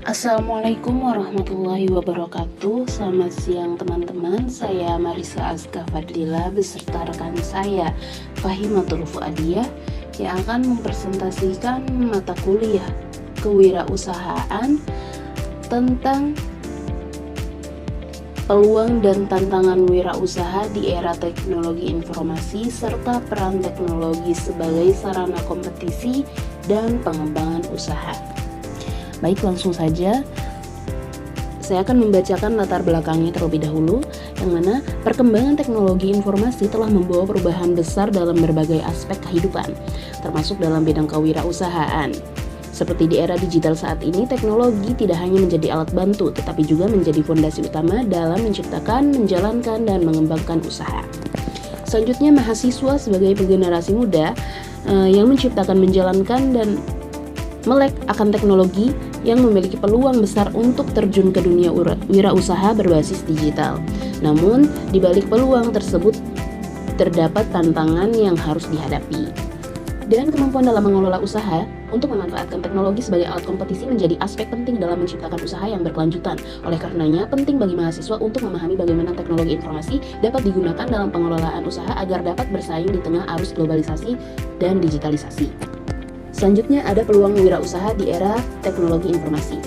Assalamualaikum warahmatullahi wabarakatuh. Selamat siang teman-teman. Saya Marisa Azka Fadlila beserta rekan saya Fahimatul Fuadiyah yang akan mempresentasikan mata kuliah kewirausahaan tentang peluang dan tantangan wirausaha di era teknologi informasi serta peran teknologi sebagai sarana kompetisi dan pengembangan usaha. Baik, langsung saja saya akan membacakan latar belakangnya terlebih dahulu, yang mana perkembangan teknologi informasi telah membawa perubahan besar dalam berbagai aspek kehidupan, termasuk dalam bidang kewirausahaan. Seperti di era digital saat ini, teknologi tidak hanya menjadi alat bantu, tetapi juga menjadi fondasi utama dalam menciptakan, menjalankan, dan mengembangkan usaha. Selanjutnya, mahasiswa sebagai generasi muda yang menciptakan, menjalankan, dan melek akan teknologi yang memiliki peluang besar untuk terjun ke dunia wirausaha berbasis digital. Namun, di balik peluang tersebut terdapat tantangan yang harus dihadapi. Dan kemampuan dalam mengelola usaha untuk memanfaatkan teknologi sebagai alat kompetisi menjadi aspek penting dalam menciptakan usaha yang berkelanjutan. Oleh karenanya, penting bagi mahasiswa untuk memahami bagaimana teknologi informasi dapat digunakan dalam pengelolaan usaha agar dapat bersaing di tengah arus globalisasi dan digitalisasi. Selanjutnya ada peluang wirausaha di era teknologi informasi.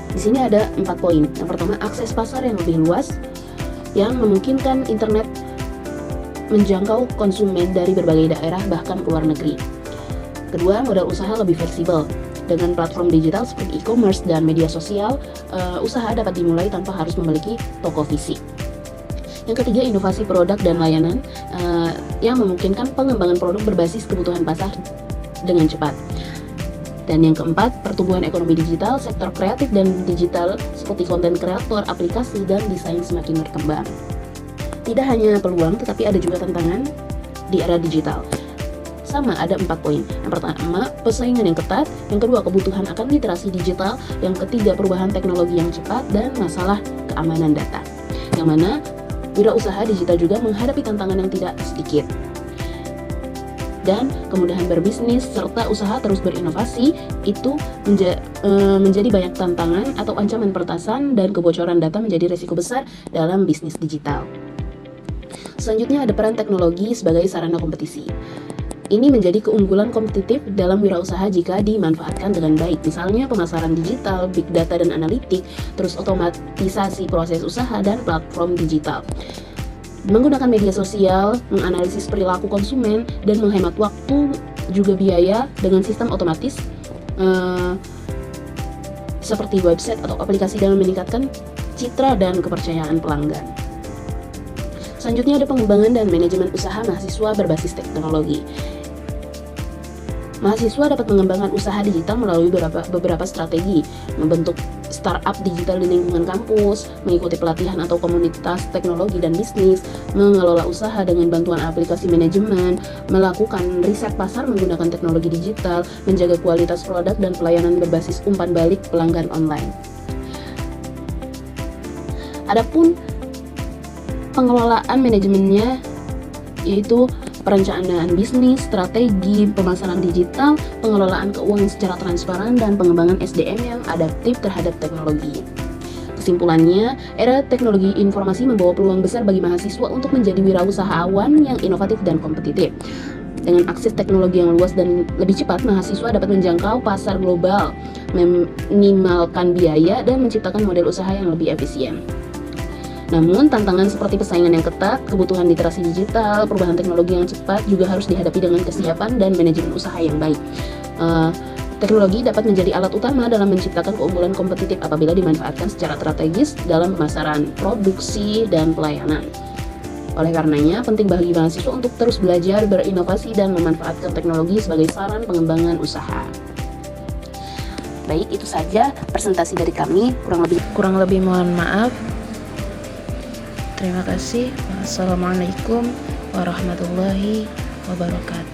Di sini ada 4 poin. Yang pertama, akses pasar yang lebih luas yang memungkinkan internet menjangkau konsumen dari berbagai daerah bahkan ke luar negeri. Kedua, modal usaha lebih fleksibel. Dengan platform digital seperti e-commerce dan media sosial, usaha dapat dimulai tanpa harus memiliki toko fisik. Yang ketiga, inovasi produk dan layanan yang memungkinkan pengembangan produk berbasis kebutuhan pasar dengan cepat. Dan yang keempat, pertumbuhan ekonomi digital, sektor kreatif dan digital seperti konten kreator, aplikasi, dan desain semakin berkembang. Tidak hanya peluang, tetapi ada juga tantangan di era digital. Sama, ada 4 poin. Yang pertama, persaingan yang ketat. Yang kedua, kebutuhan akan literasi digital. Yang ketiga, perubahan teknologi yang cepat dan masalah keamanan data. Yang mana wirausaha digital juga menghadapi tantangan yang tidak sedikit. Dan kemudahan berbisnis serta usaha terus berinovasi itu menjadi banyak tantangan atau ancaman peretasan dan kebocoran data menjadi risiko besar dalam bisnis digital. Selanjutnya ada peran teknologi sebagai sarana kompetisi. Ini menjadi keunggulan kompetitif dalam wirausaha jika dimanfaatkan dengan baik. Misalnya pemasaran digital, big data dan analitik, terus otomatisasi proses usaha dan platform digital. Menggunakan media sosial, menganalisis perilaku konsumen, dan menghemat waktu juga biaya dengan sistem otomatis seperti website atau aplikasi dalam meningkatkan citra dan kepercayaan pelanggan. Selanjutnya ada pengembangan dan manajemen usaha mahasiswa berbasis teknologi. Mahasiswa dapat mengembangkan usaha digital melalui beberapa strategi, membentuk startup digital di lingkungan kampus, mengikuti pelatihan atau komunitas teknologi dan bisnis, mengelola usaha dengan bantuan aplikasi manajemen, melakukan riset pasar menggunakan teknologi digital, menjaga kualitas produk dan pelayanan berbasis umpan balik pelanggan online. Adapun pengelolaan manajemennya yaitu perencanaan bisnis, strategi, pemasaran digital, pengelolaan keuangan secara transparan, dan pengembangan SDM yang adaptif terhadap teknologi. Kesimpulannya, era teknologi informasi membawa peluang besar bagi mahasiswa untuk menjadi wirausahawan yang inovatif dan kompetitif. Dengan akses teknologi yang luas dan lebih cepat, mahasiswa dapat menjangkau pasar global, meminimalkan biaya, dan menciptakan model usaha yang lebih efisien. Namun, tantangan seperti persaingan yang ketat, kebutuhan literasi digital, perubahan teknologi yang cepat juga harus dihadapi dengan kesiapan dan manajemen usaha yang baik. Teknologi dapat menjadi alat utama dalam menciptakan keunggulan kompetitif apabila dimanfaatkan secara strategis dalam pemasaran, produksi, dan pelayanan. Oleh karenanya, penting bagi mahasiswa untuk terus belajar, berinovasi, dan memanfaatkan teknologi sebagai saran pengembangan usaha. Baik, itu saja presentasi dari kami. Kurang lebih mohon maaf. Terima kasih. Wassalamualaikum warahmatullahi wabarakatuh.